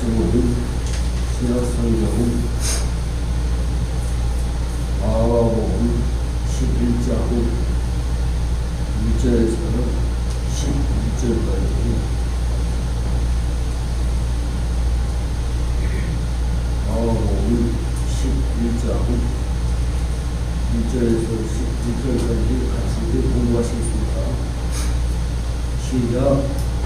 말씀은 신약성경 마가복음 11장 1절에서 11절까지 마가복음 11장 1절에서 11절까지 같이 공부하시겠습니다. 시작.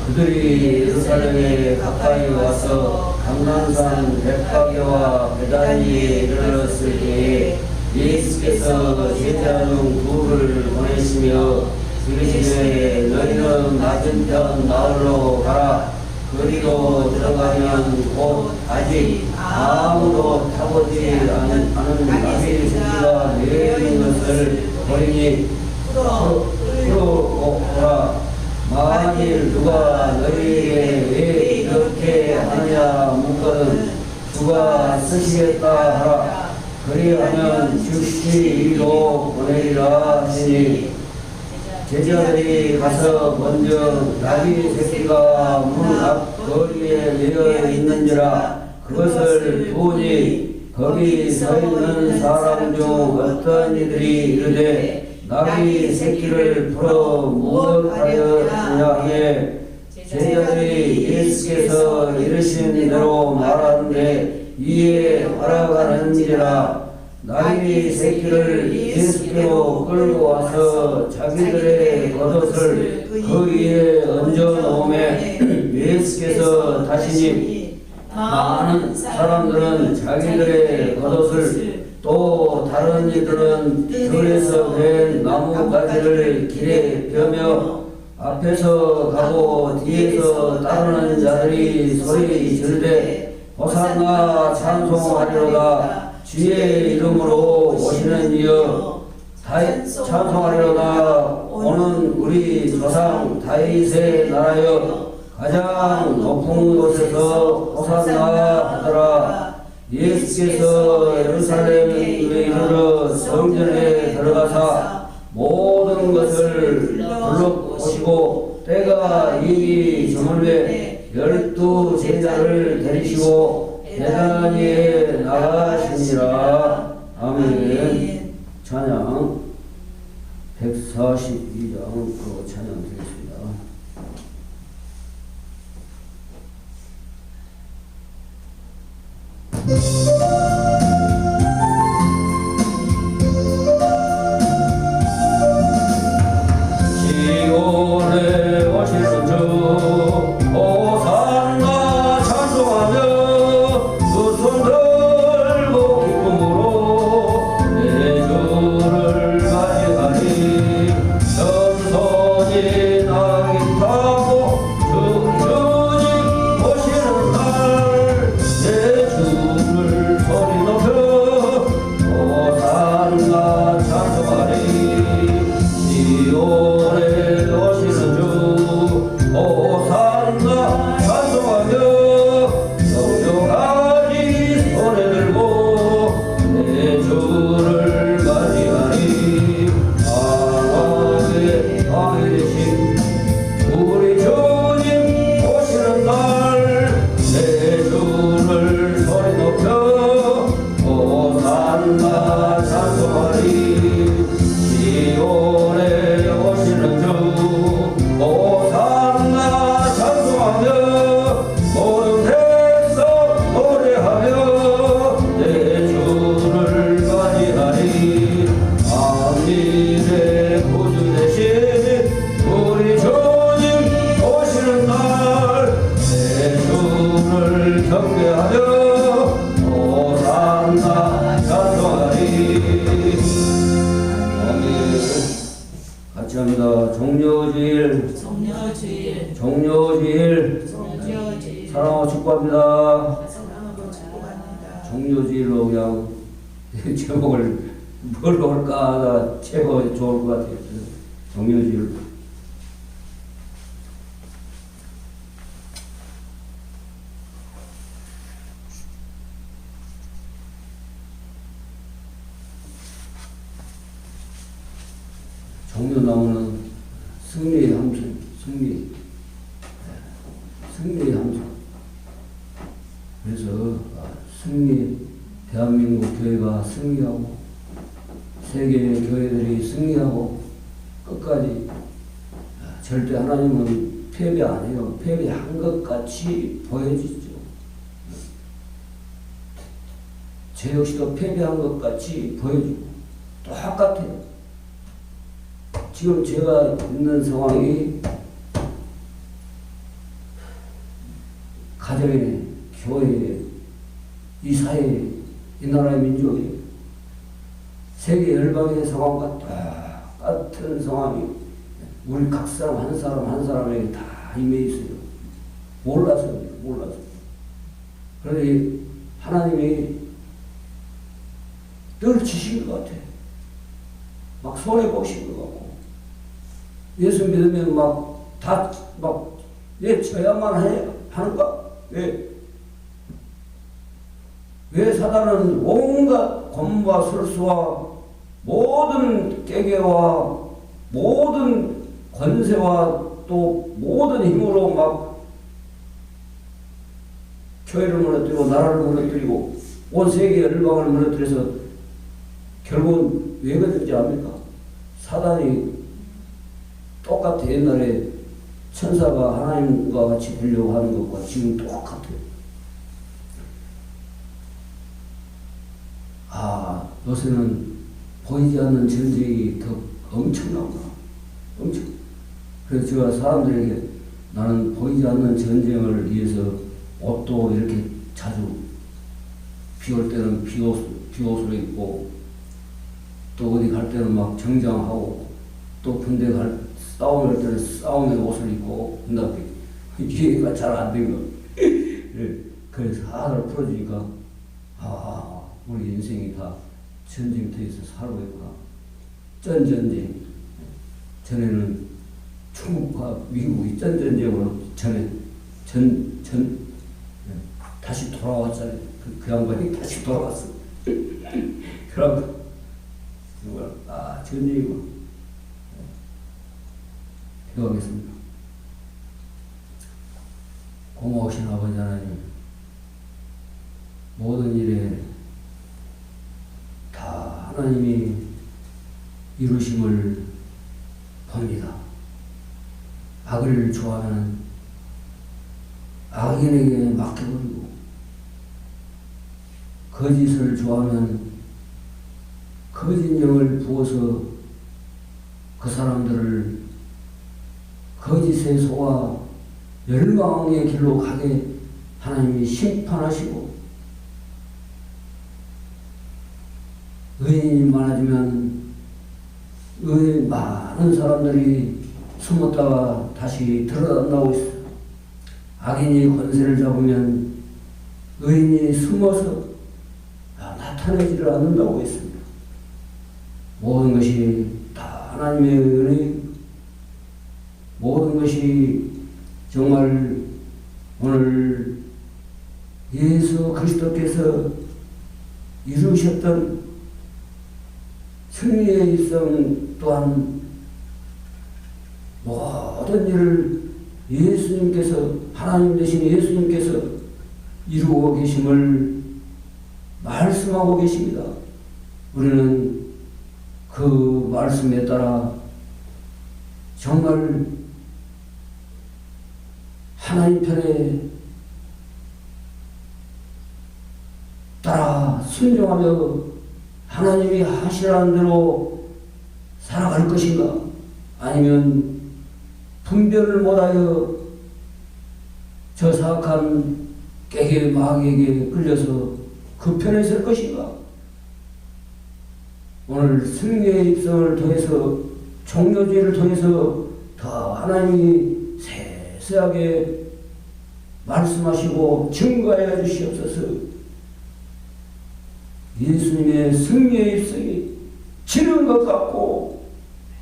그들이 예루살렘에 가까이 와서 감난산 벳파게와 베다니에 이르렀을 때에 예수께서 제자 중 둘을 보내시며 이르시되 너희는 맞은편 마을로 가라. 거리로 들어가면 곧 아직 아무도 타보지 않은 나귀 새끼가 내린 것을 보리니 풀어오라. 만일 누가 너희에게 왜 이렇게 하느냐 묻거든 주가 쓰시겠다 하라. 그리하면 즉시 이리로 보내리라 하시니 제자들이 가서 먼저 나귀 새끼가 문 앞 거리에 매여 있는지라 그것을 보니 거기 서 있는 사람 중 어떤 이들이 이르되 나귀 새끼를 풀어 무엇하려 하냐 하에 제자들이 예수께서 이르신 대로 말하는데 이에 허락하는지라. 나귀 새끼를 예수께로 끌고 와서 자기들의 겉옷을 그 위에 얹어 놓음에 예수께서 다시니 많은 사람들은 자기들의 겉옷을 또 다른 이들은 들에서 벤 나무가지를 길에 펴며 앞에서 가고 뒤에서 따르는 자들이 소리 지르되 호산나 찬송하리로다. 주의 이름으로 오시는 이여 찬송하리로다. 오는 우리 조상 다윗의 나라여 가장 높은 곳에서 호산나 하더라. 예수께서 예루살렘에 이르러 성전에 들어가사 모든 것을 불러오시고 때가 이미 저물매 12 제자를 데리시고 베다니에 나가시니라. 아멘. 찬양 142장 찬양 드리겠습니다. 시온에 오시는 주 호산나 찬송하며 두 손 들고 기쁨으로 내 주를 맞이하니 전손이 나귀 타고 주님 오시는 날 내 주를 소리 높여 호산나 찬송하리. 시온에 오시는 주 호산나 찬송하며 성령하니 손에 들고 내 주를 맞이하니. 강하게 강해 되신 우리 주님 오시는 날 내 주를 소리 높여 호산나 찬송하리. 시온에 오시는 주 호산나 찬송하며 모든 백성 노래하며 내 주를 맞이하리. 만민의 구주 되신 우리 주님 오시는 날 내 주를 경배하며 호산나 찬송하리. 같이 합니다. 종료주일 사랑하고 축복합니다. 종료주일로 그냥 제목을 뭘로 할까 제목이 좋을 것 같아요. 종료주일. 종료 나오는 승리의 함성, 승리의 함성. 그래서 대한민국 교회가 승리하고 세계 교회들이 승리하고 끝까지 절대 하나님은 패배 안 해요. 패배한 것 같이 보여지죠. 저 역시도 패배한 것 같이 보여지고 똑같아요. 지금 제가 있는 상황이 가정에, 교회에, 이 사회에, 이 나라의 민족에, 세계 열방의 상황과 똑같은 상황이 우리 각 사람 한 사람 한 사람에게 다 임해 있어요. 몰라서. 그런데 하나님이 늘 지신 것 같아요. 막 손해 보신 것 같고, 예수 믿으면 내 쳐야만 하는가? 왜 사단은 온갖 권과 술수와 모든 깨개와 모든 권세와 또 모든 힘으로 막 교회를 무너뜨리고 나라를 무너뜨리고 온 세계 열방을 무너뜨려서 결국은 왜 그런지 압니까? 사단이 똑같아. 옛날에 천사가 하나님과 같이 되려고 하는 것과 지금 똑같아요. 요새는 보이지 않는 전쟁이 더 엄청나구나. 그래서 제가 사람들에게 나는 보이지 않는 전쟁을 위해서 옷도 이렇게 자주 비 올 때는 비옷을 입고 또 어디 갈 때는 막 정장하고 또 군대 싸움을 할 때는 싸움의 옷을 입고 근데 이해가 잘 안 된 거. 그래서 하나를 풀어주니까 우리 인생이 다 전쟁터에서 살고 있구나. 전쟁. 전에는 중국과 미국이 전쟁으로 전에 다시 돌아왔잖아요. 그 양반이 다시 돌아왔어. 그럼 정말 전쟁이구나. 기도하겠습니다. 고마우신 아버지 하나님, 모든 일에 다 하나님이 이루심을 봅니다. 악을 좋아하면 악인에게 맡겨버리고 거짓을 좋아하면 거짓 영을 부어서 그 사람들을 거짓에 속아 멸망의 길로 가게 하나님이 심판하시고, 의인이 많아지면 많은 사람들이 숨었다가 다시 드러나고 있어요. 악인이 권세를 잡으면 의인이 숨어서 나타내지를 않는다고 했습니다. 모든 것이 다 하나님의 은혜, 모든 것이 정말 오늘 예수 그리스도께서 이루셨던 승리의 일성 또한 모든 일을 예수님께서, 하나님 되신 예수님께서 이루고 계심을 말씀하고 계십니다. 우리는 그 말씀에 따라 정말 하나님 편에 따라 순종하며 하나님이 하시라는 대로 살아갈 것인가? 아니면 분별을 못하여 저 사악한 깨개 마귀에게 끌려서 그 편에 설 것인가? 오늘 승리의 입성을 통해서, 종료제를 통해서 더 하나님이 세세하게 말씀하시고 증거하여 주시옵소서. 예수님의 승리의 입성이 지는 것 같고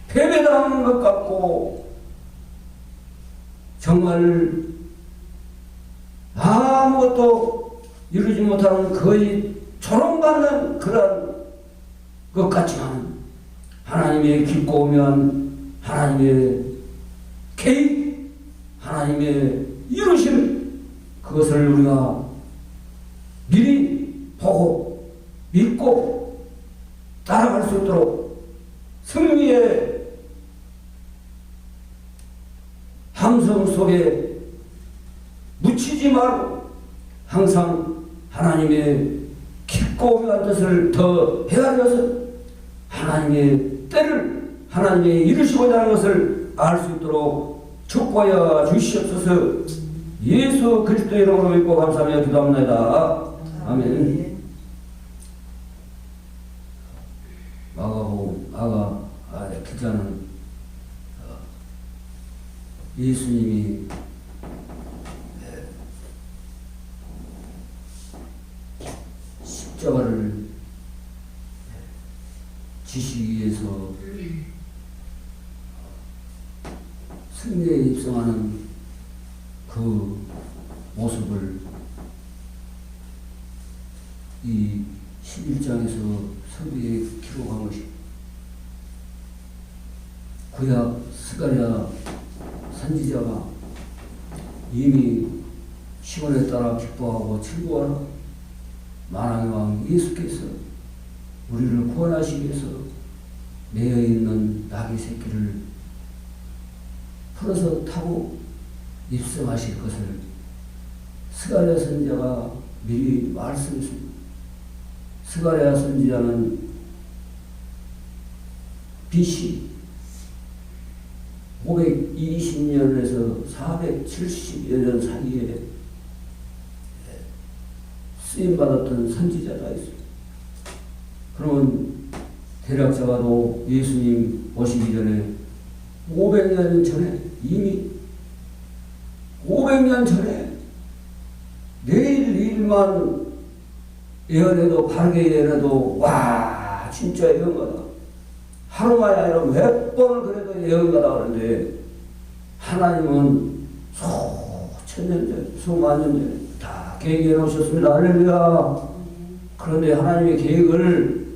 패배당하는 것 같고 정말 아무것도 이루지 못하는 거의 조롱받는 그런 것 같지만, 하나님의 깊고 오면 하나님의 개입, 하나님의 이루심, 그것을 우리가 보고 믿고 따라갈 수 있도록 승리의 함성 속에 묻히지 말고 항상 하나님의 깊고 오묘한 뜻을 더 헤아려서 하나님의 때를 하나님이 이루시고자 하는 것을 알 수 있도록 축복하여 주시옵소서. 예수 그리스도의 이름으로 믿고 감사하며 기도합니다. 아멘. 아가 기자는 예수님이 십자가를 지시기 위해서 승리에 입성하는 그 모습을 이 11장에서 서기에 기록한 것입니다. 구약 스가랴 선지자가 이미 시온에 따라 기뻐하고 즐거워하는 만왕의 왕 예수께서 우리를 구원하시기 위해서 매여있는 나귀 새끼를 풀어서 타고 입성하실 것을 스가랴 선지자가 미리 말씀했습니다. 스가랴 선지자는 BC 520년에서 470여 년 사이에 쓰임받았던 선지자가 있습니다. 그러면 대략 잡아도 예수님 오시기 전에 500년 전에 이미 500년 전에 내일 일만 예언해도 바르게 예언해도 와 진짜 예언가다. 하루만이 아니라 몇 번을 그래도 예언가다 그러는데 하나님은 수천년 전, 수만 년 전에 다 계획해 놓으셨습니다. 할렐루야. 그런데 하나님의 계획을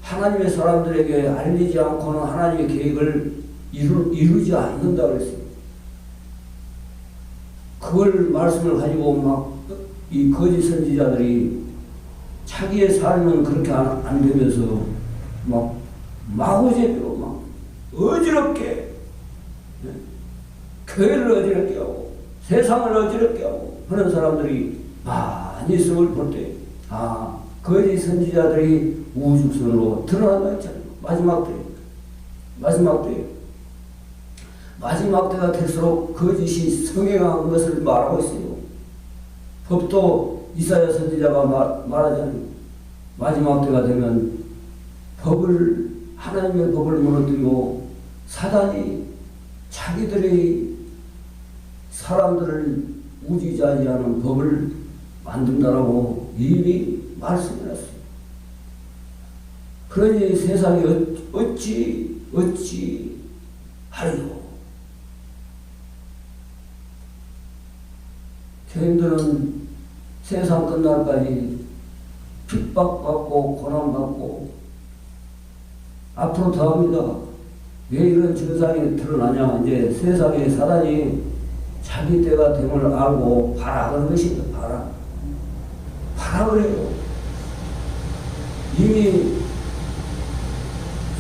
하나님의 사람들에게 알리지 않고는 하나님의 계획을 이루지 않는다 그랬어요. 그걸 말씀을 가지고 막 이 거짓 선지자들이 자기의 삶은 그렇게 안 되면서 막 마구제비로 막 어지럽게 교회를 어지럽게 하고 세상을 어지럽게 하고 그런 사람들이 많이 있음을 볼 때 거짓 선지자들이 우주선으로 드러난다 했잖아요. 마지막 때가 될수록 거짓이 성행한 것을 말하고 있어요. 법도 이사야 선지자가 말하잖아요. 마지막 때가 되면 하나님의 법을 무너뜨리고 사단이 자기들의 사람들을 우지자지하는 법을 만든다라고 이미 말씀해놨어요. 그러니 세상이 어찌 하리요. 교인들은 세상 끝날까지 핍박받고 고난받고 앞으로 더 합니다. 왜 이런 증상이 드러나냐. 이제 세상에 사단이 자기 때가 됨을 알고 봐라 그런 것입니다. 봐라 그래요. 이미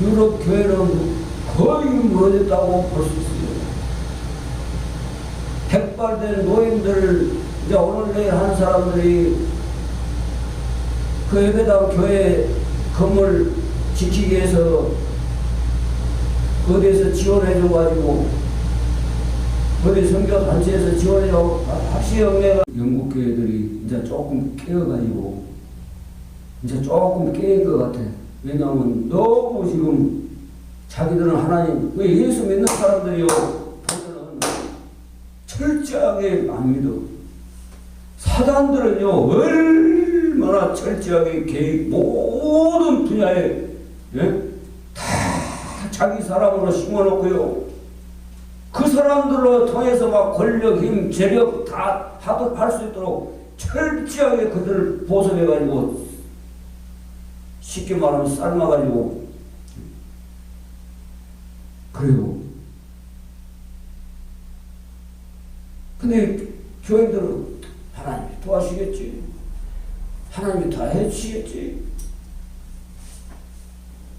유럽 교회는 거의 무너졌다고 볼 수 있어요. 백발된 노인들 이제 오늘 내일 한 사람들이 그 예배당 교회 건물 지키기 위해서 어디에서 지원해줘가지고 어디 선교단체에서 지원해줘 합시영매가 영국 교회들이 이제 조금 깨어가지고 이제 조금 깨인 것 같아. 왜냐하면 너무 지금 자기들은 하나님 왜 예수 믿는 사람들이요 보면은 철저하게 안 믿어. 사단들은요 얼마나 철저하게 계획 모든 분야에 다 자기 사람으로 심어놓고요. 그 사람들로 통해서 막 권력, 힘, 재력 다 할 수 있도록 철저하게 그들을 보석해가지고 쉽게 말하면 삶아가지고 그래요. 근데 교인들은 하나님이 도와주시겠지. 하나님이 다 해주시겠지.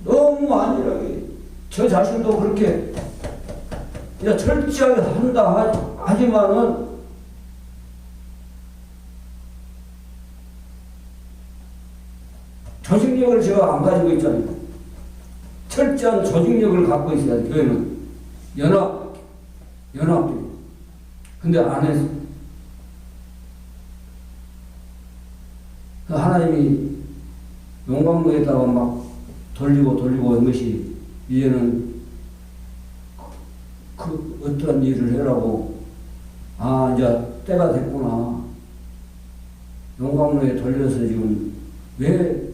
너무 안일하게 저 자신도 그렇게 그냥 철저하게 한다 하지만은 조직력을 제가 안 가지고 있잖아요. 철저한 조직력을 갖고 있어야 돼. 교회는 연합. 근데 안 해서 하나님이 용광로에다가 막 돌리고 한 것이 이제는 그 어떠한 일을 해라고 이제 때가 됐구나. 용광로에 돌려서 지금 왜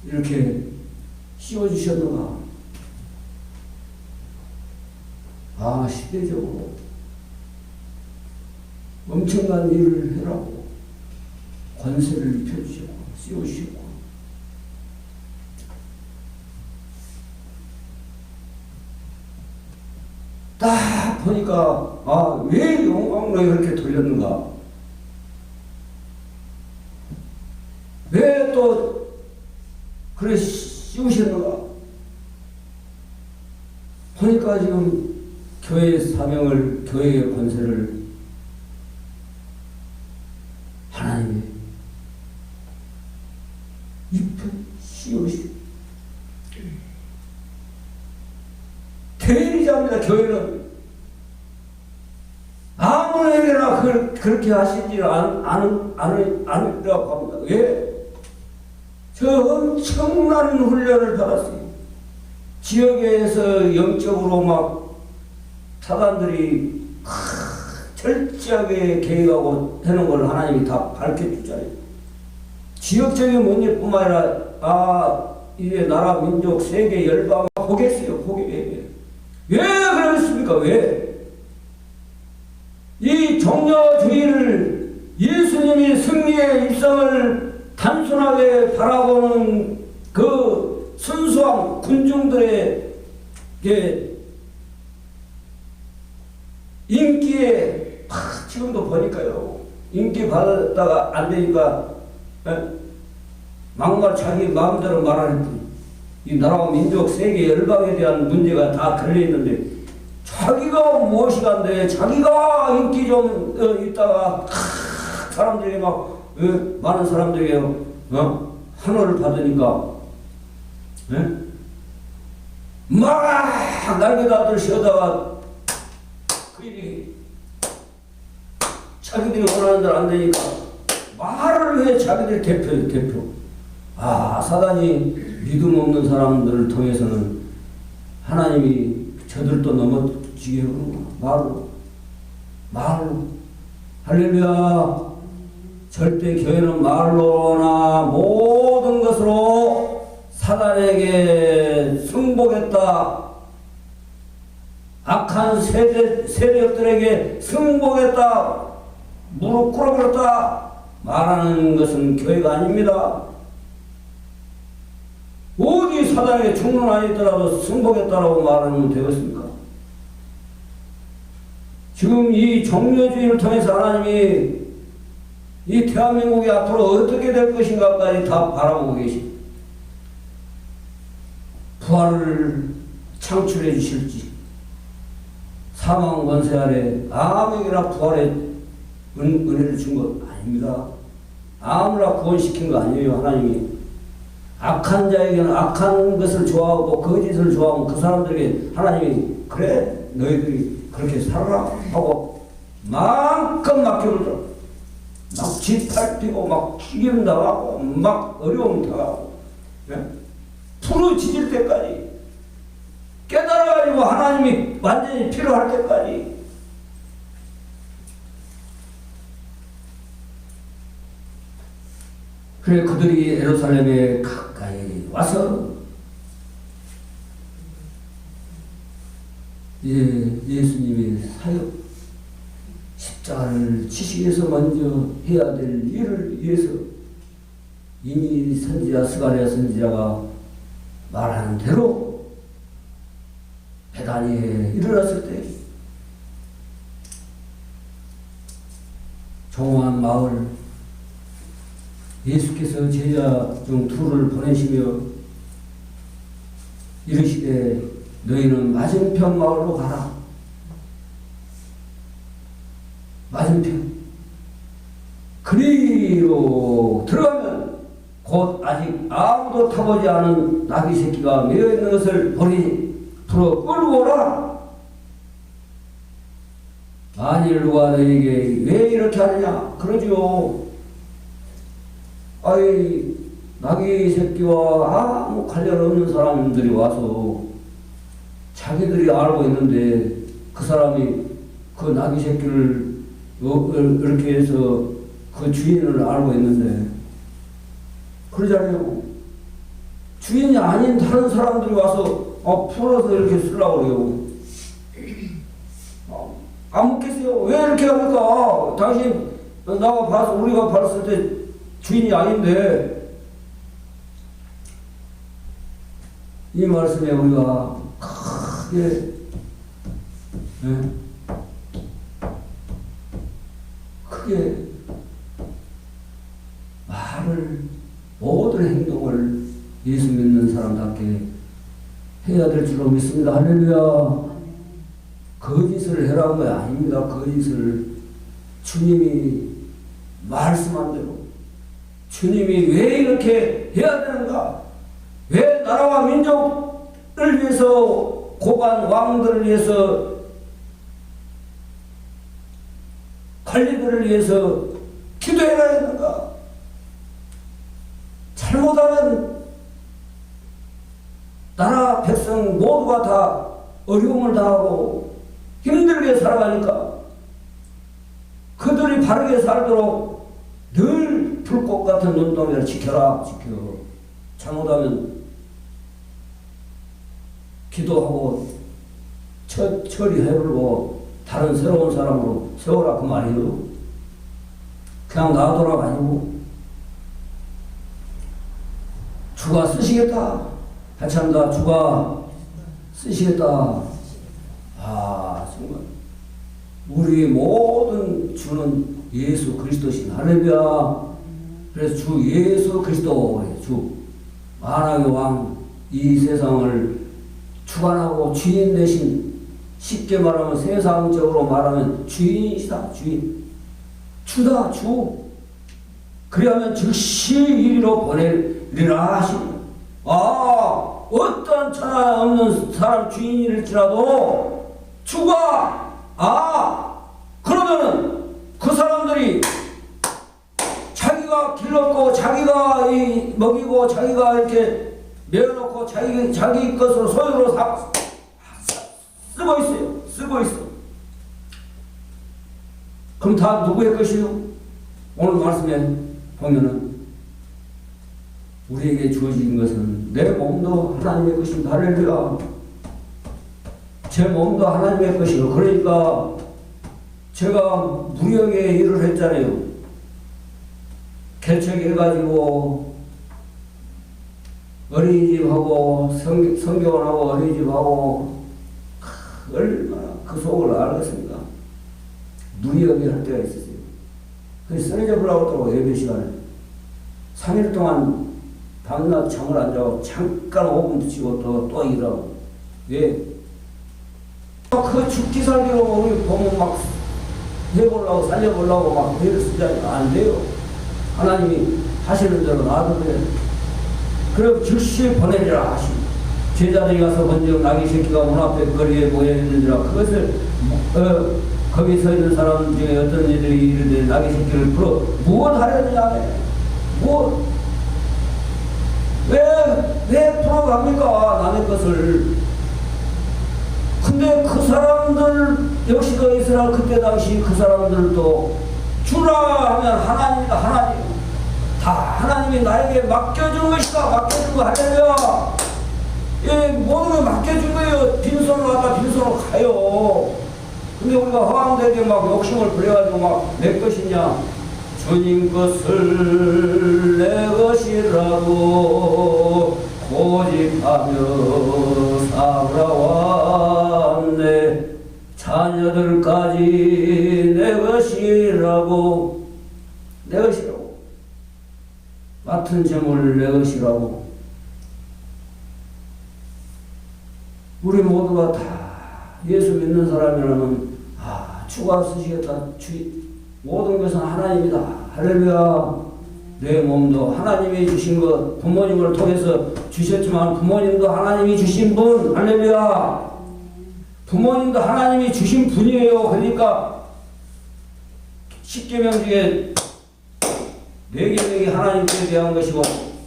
이렇게 씌워주셨는가? 시대적으로 엄청난 일을 해라고 권세를 입혀주셨고 씌워주셨고 딱 보니까 왜 용광로에 그렇게 돌렸는가? 왜 또 그래 씌우셨는가? 보니까 지금 교회의 사명을, 교회의 권세를 하나님이 입혀 씌우시고 대리자입니다. 교회는 아무에게나 그렇게 하시지 않으라고 합니다. 왜? 저 엄청난 훈련을 받았어요. 지역에서 영적으로 막 사단들이 철저하게 계획하고 하는 걸 하나님이 다 밝혀주잖아요. 지역적인 문제뿐만 아니라 이제 나라 민족 세계 열방을 보겠어요. 왜 그러겠습니까? 왜? 이 종려주의를 예수님이 승리의 일상을 단순하게 바라보는 그 순수한 군중들의 인기에 지금도 보니까요. 인기 받았다가 안 되니까 막말 자기 마음대로 말하는 분. 이 나라와 민족 세계 열방에 대한 문제가 다 걸려있는데 자기가 무엇이 간데 자기가 인기 좀 있다가 사람들이 막 많은 사람들이 환호를 받으니까 막 날개다들 쉬다가 그 일이 자기들이 원하는 대로 안 되니까 말을 왜 자기들 대표 사단이 믿음 없는 사람들을 통해서는 하나님이 저들도 넘어지게 하구나. 말로 할렐루야. 절대 교회는 말로나 모든 것으로 사단에게 승복했다. 악한 세력들에게 승복했다. 무릎 꿇어버렸다. 말하는 것은 교회가 아닙니다. 어디 사단에게 죽는 아니더라도 승복했다라고 말하면 되겠습니까? 지금 이 종려주의를 통해서 하나님이 이 대한민국이 앞으로 어떻게 될 것인가까지 다 바라보고 계십니다. 부활을 창출해 주실지 사망 권세 아래 아무에게나 부활의 은혜를 준 것 아닙니다. 아무나 구원시킨 거 아니에요. 하나님이 악한 자에게는 악한 것을 좋아하고 거짓을 좋아하면 그 사람들에게 하나님이 그래 너희들이 그렇게 살아라 하고 마음껏 맡겨보더라. 막 짓밟히고 막 기름 당하고 막 어려움 당하고 부러지질 때까지 깨달아가지고 하나님이 완전히 필요할 때까지 그래 그들이 예루살렘에 가까이 와서 예수님의 사역 십자가를 지시기 위해서 먼저 해야 될 일을 위해서 이미 선지자 스가랴 선지자가 말하는 대로 베다니에 일어났을 때 조용한 마을 예수께서 제자 중 둘을 보내시며 이르시되 너희는 맞은편 마을로 가라. 맞은편. 그리로 들어가면 곧 아직 아무도 타보지 않은 나귀 새끼가 매어 있는 것을 보니 풀어 끌고 오라. 만일 누가 너에게 왜 이렇게 하느냐 그러지요. 아이 나귀 새끼와 아무 관련 없는 사람들이 와서 자기들이 알고 있는데 그 사람이 그 나귀 새끼를 이렇게 해서 그 주인을 알고 있는데 그러잖아요. 주인이 아닌 다른 사람들이 와서 풀어서 이렇게 쓰려고 그래요. 안 묻겠어요. 왜 이렇게 합니까? 당신 나가 봐서 우리가 봤을 때 주인이 아닌데. 이 말씀에 우리가 크게 크게 말을 모든 행동을 예수 믿는 사람답게 해야 될 줄로 믿습니다. 할렐루야. 거짓을 해라는 거 아닙니다. 거짓을 주님이 말씀한 대로 주님이 왜 이렇게 해야 되는가? 왜 나라와 민족을 위해서 고관 왕들을 위해서 관리들을 위해서 기도해야 되는가? 잘못하면 나라 백성 모두가 다 어려움을 당하고 힘들게 살아가니까 그들이 바르게 살도록 늘 불꽃 같은 눈동이를 지켜라. 지켜. 잘못하면 기도하고 처리해버리고 다른 새로운 사람으로 세워라 그 말이에요. 그냥 놔둬라 아니고 주가 쓰시겠다. 하찮다. 주가 쓰시겠다. 정말 우리 모든 주는 예수 그리스도신 할렐루야. 그래서 주 예수 그리스도 주 만왕의 왕 이 세상을 주관하고 주인 대신 쉽게 말하면 세상적으로 말하면 주인이시다. 주인 주다 주. 그리하면 즉시 이리로 보내리라 하시니 어떤 천하 없는 사람 주인일지라도 주가 그러면은 그 사람들이 자기가 길렀고 자기가 먹이고 자기가 이렇게 메어놓고 자기 것으로 소유로 쓰고 있어요. 쓰고 있어. 그럼 다 누구의 것이요? 오늘 말씀에 보면은 우리에게 주어진 것은 내 몸도 하나님의 것입니다. 할렐루야. 제 몸도 하나님의 것이요. 그러니까 제가 무역의 일을 했잖아요. 개척해가지고 어린이집하고 성교원하고 어린이집하고 얼마나 그 속을 알겠습니다. 무역을 할 때가 있었어요. 그래서 쓰러져 보려고 하더라고. 예배 시간에 3일 동안 밤낮 잠을 안 자고 잠깐 5분 붙이고 또 일하고. 왜? 그 죽기 살기로 우리 보면 막 해보려고 살려보려고 막 애를 쓰자니 안 돼요. 하나님이 하시는 대로 놔두세요. 그리고 즉시 보내리라 하시니 제자들이 가서 먼저 나귀 새끼가 문 앞에 거리에 모여 있는지라 그것을 거기 서 있는 사람 중에 어떤 이들이 이르되 나귀 새끼를 풀어 무엇 하려느냐. 왜 풀어갑니까 남의 것을. 근데 그 사람들 역시도 이스라엘 그때 당시 그 사람들도 주라 하면 하나님이다. 하나님 다 하나님이 나에게 맡겨준 것이다. 맡겨준 거 할렐루야. 모든 걸 맡겨준 거예요. 빈손으로 왔다 빈손으로 가요. 근데 우리가 허황되게 막 욕심을 부려가지고 막 내 것이냐. 주님 것을 내 것이라고 고집하며 살아왔네. 자녀들까지 내 것이라고 내 것이라고. 맡은 재물 내 것이라고. 우리 모두가 다 예수 믿는 사람이라면 주가 쓰시겠다. 모든 것은 하나님이다. 할렐루야. 내 몸도 하나님이 주신 것, 부모님을 통해서 주셨지만 부모님도 하나님이 주신 분. 할렐루야. 부모님도 하나님이 주신 분이에요. 그러니까 10계명 중에 4계명이 하나님께 대한 것이고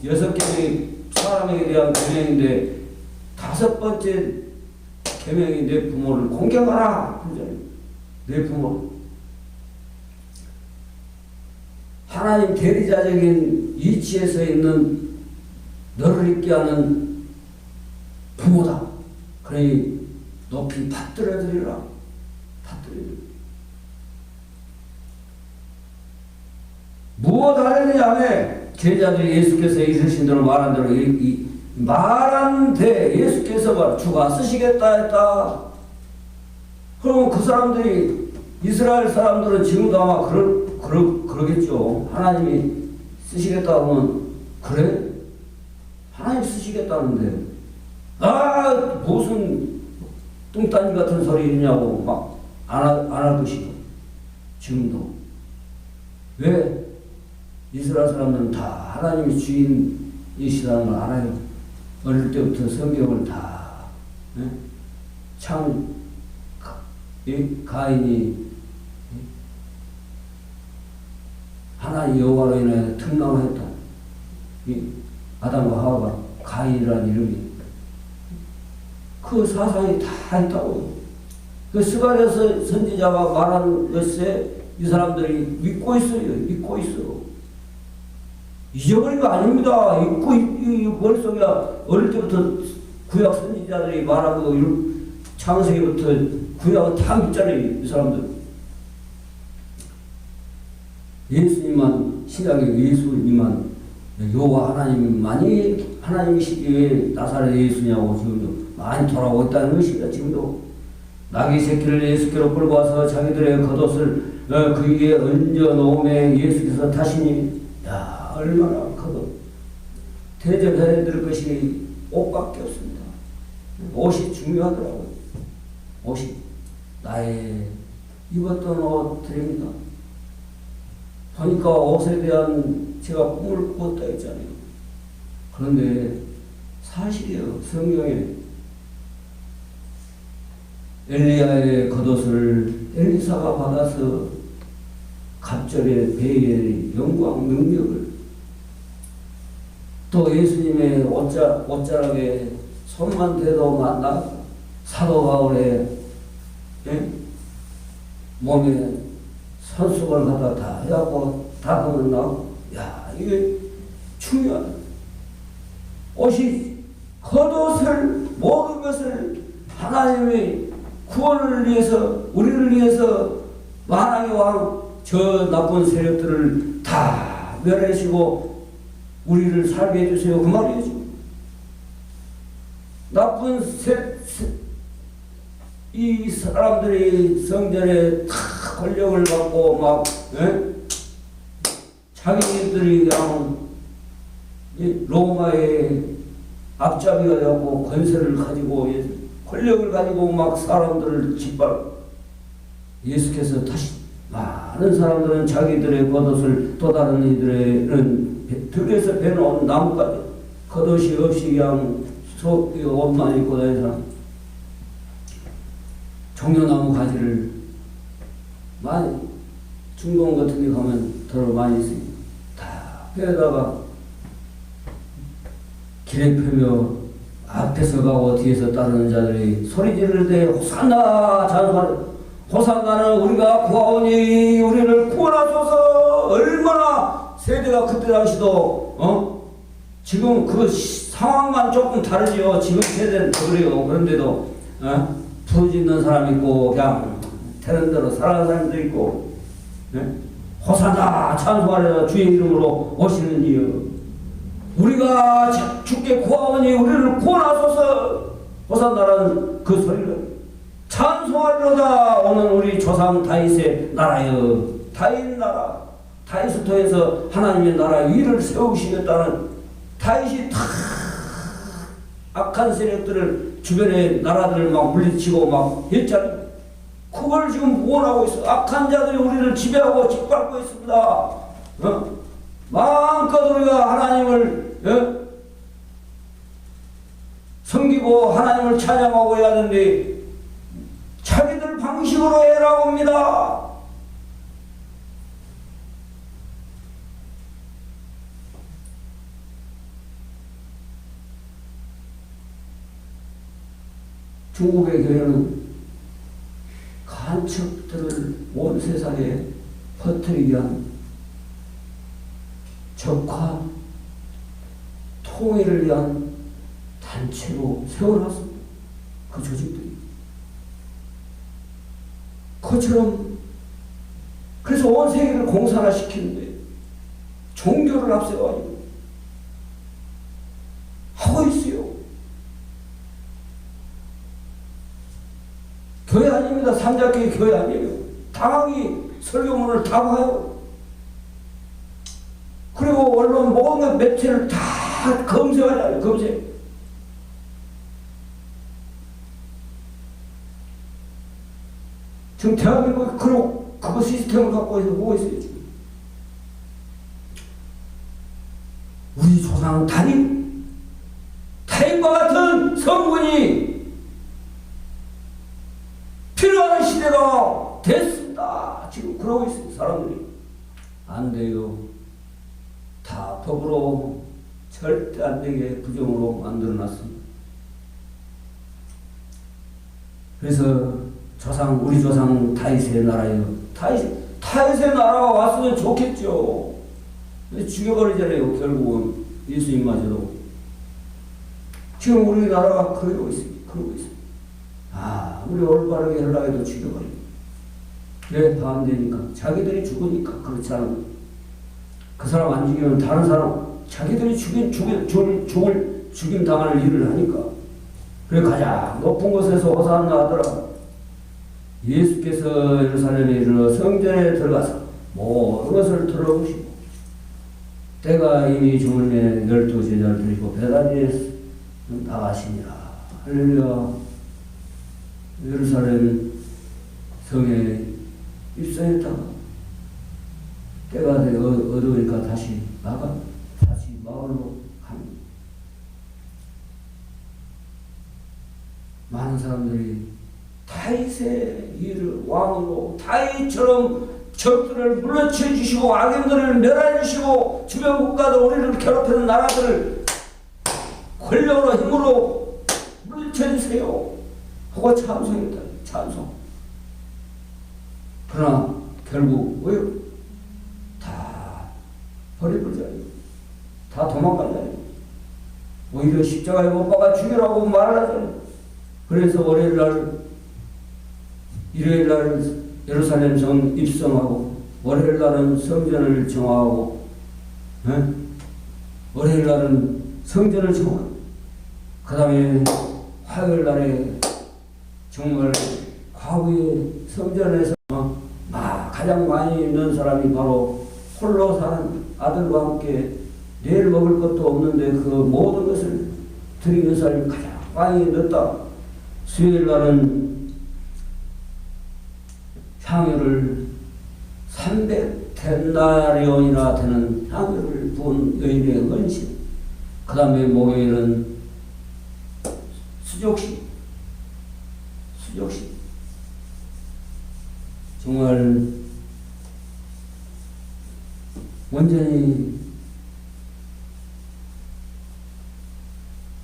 6계명이 사람에게 대한 계명인데 5번째 계명이 내 부모를 공경하라. 내 부모. 하나님 대리자적인 위치에서 있는 너를 있게 하는 부모다. 그러니 높이 받들어드리라. 받들어드리라. 무엇 하려느냐면 제자들이 예수께서 이르신 대로 말한 대로 말한 데 예수께서 주가 쓰시겠다 했다. 그러면 그 사람들이 이스라엘 사람들은 지금도 아마 그러겠죠. 하나님이 쓰시겠다 하면 그래? 하나님 쓰시겠다는데 무슨 뚱딴지 같은 소리냐고 막 안 할 것이고 지금도 왜? 이스라엘 사람들은 다 하나님이 주인이시라는 걸 알아요. 어릴 때부터 성경을 다 참 가인이 하나님 여호와로 인해 특랑했다. 아담과 하와가 가인이라는 이름이 그 사상이 다 있다고. 그 스가랴서 선지자가 말한 것에 이 사람들이 믿고 있어요. 믿고 있어. 잊어버린 거 아닙니다. 있고 이 머릿속에 어릴 때부터 구약 선지자들이 말한 거 창세기부터 구약은 다 믿잖아요. 이 사람들. 예수님만 신약의 예수님만 여호와 하나님만이 하나님이시기에 나사렛 예수냐고 지금도 많이 돌아오고 있다는 것이다. 지금도 나귀 새끼를 예수께로 끌고 와서 자기들의 겉옷을 그 위에 얹어 놓음에 예수께서 타시니 얼마나 겉옷 대접해야 될 것이 옷밖에 없습니다. 옷이 중요하더라고요. 옷이 나의 입었던 옷들입니다. 보니까 옷에 대한 제가 꿈을 꾸었다 했잖아요. 그런데 사실이에요. 성경에 엘리야의 겉옷을 엘리사가 받아서 갑절의 배의 영광 능력을 또 예수님의 옷자락에 손만 대도 만나 사도 바울의 몸에 선수를 갖다 다 해갖고 닦으면 나오고 이게 중요하다. 옷이 겉옷을 모든 것을 하나님의 구원을 위해서 우리를 위해서 만왕의 왕 저 나쁜 세력들을 다 멸하시고 우리를 살게 해주세요. 그 말이에요. 지금. 나쁜 이 사람들이 성전에 다 권력을 갖고 막 자기들이 그냥 로마의 앞잡이가 되고 권세를 가지고 권력을 가지고 막 사람들을 짓밟아. 예수께서 다시 많은 사람들은 자기들의 겉옷을 또 다른 이들은 들에서 베놓은 나무까지 겉옷이 없이 그냥 옷만 입고 다니는 사람 종려나무 가지를 많이 중동 같은 데 가면 더 많이 있어요. 다 펴다가 길에 펴며 앞에서 가고 뒤에서 따르는 자들이 소리 지를 때 호산나 찬송하는 호산나는 우리가 구하오니 우리를 구원하소서. 얼마나 세대가 그때 당시도 지금 그 상황만 조금 다르지요. 지금 세대는 더 그래요. 그런데도 부르짖는 사람 있고 그냥 되는 대로 살아가는 사람도 있고 호산나 찬송하려 주의 이름으로 오시는 이여 우리가 주께 구하오니 우리를 구원하소서. 호산나라는 그 소리를 찬송하리로다. 오늘 우리 조상 다윗의 나라여. 다윗 나라 다윗을 통해서 하나님의 나라 위를 세우시겠다는, 다윗이 다 악한 세력들을 주변의 나라들을 막 물리치고 막 했잖아요. 그걸 지금 원하고 있어. 악한 자들이 우리를 지배하고 짓밟고 있습니다. 마음껏 우리가 하나님을 섬기고 하나님을 찬양하고 해야 하는데 자기들 방식으로 해라고 합니다. 중국의 교회는 간첩들을 온 세상에 퍼뜨리기 위한 적화 통일을 위한 단체로 세워놨습니다. 그 조직들이. 그처럼 그래서 온 세계를 공산화시키는데 종교를 앞세워가지고 하고 있어요. 교회 아닙니다. 삼자교회 교회 아니에요. 당하기 설교문을 다 봐요. 그리고 언론 모든 매체를 다 검색하잖아요. 검색. 지금 대한민국이 그거 시스템을 갖고 있어서 보고 있어요. 지금. 우리 조상 타인과 같은 성분이 필요한 시대가 됐습니다. 지금 그러고 있어요. 사람들이. 안 돼요. 다 법으로 절대 안 되게 부정으로 만들어놨습니다. 그래서 우리 조상 다윗의 나라예요. 다윗의 나라가 왔으면 좋겠죠. 죽여버리잖아요. 결국은 예수님마저도. 지금 우리나라가 그러고 있어요. 우리 올바르게 하려고 해도 죽여버리고. 왜? 다 안 되니까. 자기들이 죽으니까. 그렇지 않으면. 그 사람 안 죽이면 다른 사람, 자기들이 죽임 당할 일을 하니까. 그래, 가장 높은 곳에서 호산나 하더라. 예수께서 예루살렘에 이르러 성전에 들어가서 모든 것을 들어보시고, 때가 이미 주문에 12 제자를 드리고 베다니에 나가시니라. 할렐루야. 예루살렘 성에 입성했다가 때가 어두우니까 다시 마을로 갑니다. 많은 사람들이 다윗의 일을 왕으로 다윗처럼 적들을 물러쳐 주시고 악인들을 멸해 주시고 주변 국가도 우리를 괴롭히는 나라들을 권력으로 힘으로 물리쳐 주세요 하고 찬송했다. 찬송. 그러나 결국 왜요? 다 버려버리잖아요. 다 도망가잖아요. 오히려 십자가에 못 박아 죽이라고 말을 하잖아요. 그래서 일요일 날 예루살렘 성 입성하고, 월요일 날은 성전을 정화하고, 월요일 날은 성전을 정화하고, 그 다음에 화요일 날에 정말 과거의 성전에서 가장 많이 있는 사람이 바로 홀로 사는 아들과 함께 내일 먹을 것도 없는데 그 모든 것을 드리는 사람이 가장 많이 넣었다. 수요일 날은 향유를 300데나리온이나 되는 향유를 부은 여인의 헌신. 그 다음에 목요일은 수족식. 정말 완전히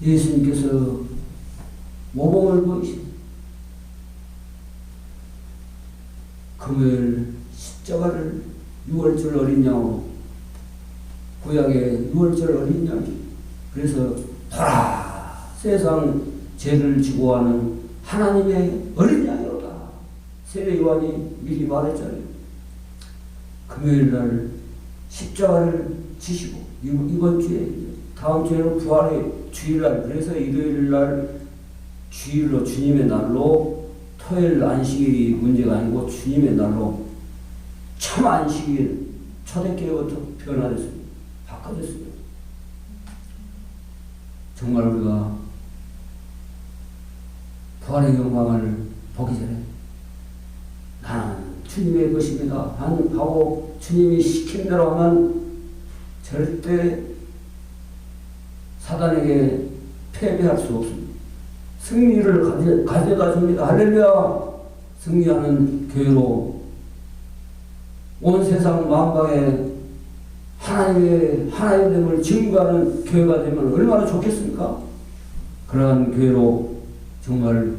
예수님께서 모범을 보이신 금요일 십자가를 6월절 어린 양으로, 구약의 6월절 어린 양이, 그래서 보라 세상 죄를 지고 하는 하나님의 어린 양이로다. 세례 요한이 미리 말했잖아요. 금요일 날 십자가를 지시고, 이번 주에, 다음 주에는 부활의 주일날, 그래서 일요일 날 주일로, 주님의 날로, 토요일 안식일이 문제가 아니고 주님의 날로 참 안식일, 초대교회부터 변화됐습니다. 바꿔졌습니다. 정말 우리가 부활의 영광을 보기 전에 나는 주님의 것입니다 하고 주님이 시킨 대로 하면 절대 사단에게 패배할 수 없습니다. 승리를 가져다 줍니다. 할렐루야. 승리하는 교회로 온 세상 만방에 하나님을 증거하는 교회가 되면 얼마나 좋겠습니까? 그러한 교회로 정말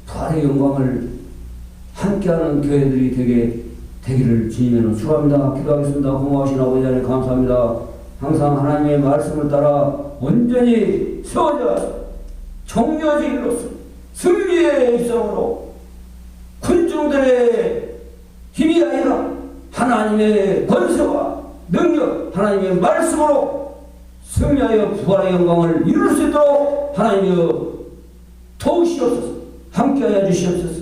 부활의 영광을 함께하는 교회들이 되기를 주님으로 축원합니다. 기도하겠습니다. 고마우신 아버지 하나님 감사합니다. 항상 하나님의 말씀을 따라 온전히 세워져 정려지기로서 승리의 입성으로 군중들의 힘이 아니라 하나님의 권세와 능력, 하나님의 말씀으로 승리하여 부활의 영광을 이룰 수 있도록 하나님이여 도우시옵소서. 함께하여 주시옵소서.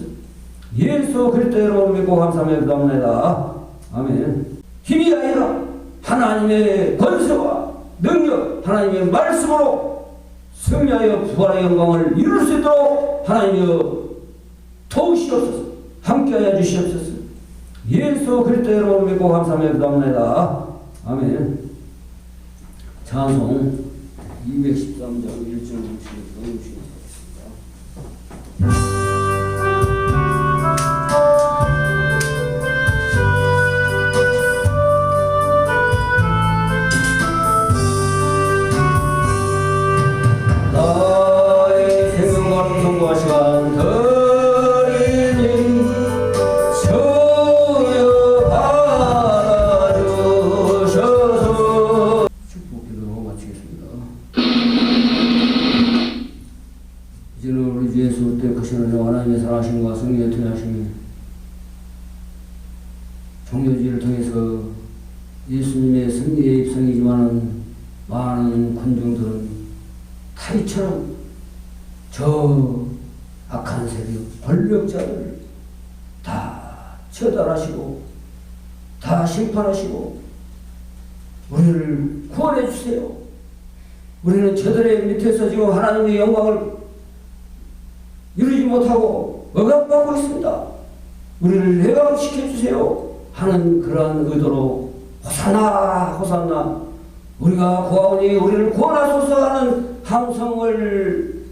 예수 그리스도로 믿고 감사하며 기도합니다. 아멘. 힘이 아니라 하나님의 권세와 능력, 하나님의 말씀으로 승리하여 부활의 영광을 이룰 수 있도록 하나님이여 도우시옵소서. 함께하여 주시옵소서. 예수 그리스도로 믿고 감사하며 기도합니다. 아멘. 찬송 213장 1절 5절 나의 생명과 평화와 시간 드리니 주여 받아주셔서 축복기도 마치겠습니다. 이제는 우리 주 예수 뜻하시는 하나님의 사랑하심과 성령의 통하심이 종료지를 통해서 예수님의 승리의 입성이지만은 많은 군중들은 타이처럼 저 악한 세력, 권력자들을 다 처단하시고 다 심판하시고 우리를 구원해 주세요. 우리는 저들의 밑에서 지금 하나님의 영광을 이루지 못하고 억압받고 있습니다. 우리를 해방시켜 주세요 하는 그러한 의도로 호산나 호산나 우리가 구하오니 우리를 구원하소서 하는 함성을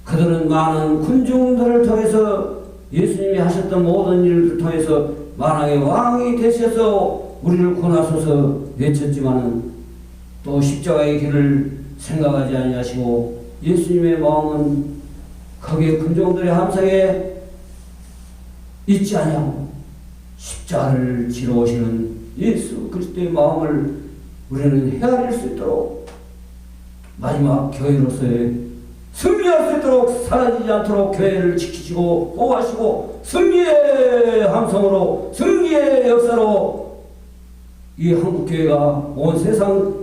그들은 많은 군중들을 통해서 예수님이 하셨던 모든 일을 통해서 만왕의 왕이 되셔서 우리를 구원하소서 외쳤지만은 또 십자가의 길을 생각하지 아니하시고 예수님의 마음은 거기에 군중들의 함성에 있지 아니하고 십자가를 지러 오시는 예수 그리스도의 마음을 우리는 헤아릴 수 있도록 마지막 교회로서의 승리할 수 있도록 사라지지 않도록 교회를 지키시고 보호하시고 승리의 함성으로 승리의 역사로 이 한국교회가 온 세상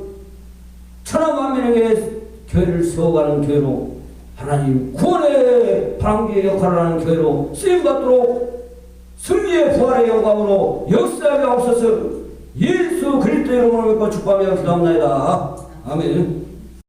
천하만민에게 교회를 세워가는 교회로 하나님 구원의 방주의 역할을 하는 교회로 쓰임받도록 승리의 부활의 영광으로 역사하게 하옵소서. 예수 그리스도 이름으로 믿고 축복하며 기도합니다. 아멘.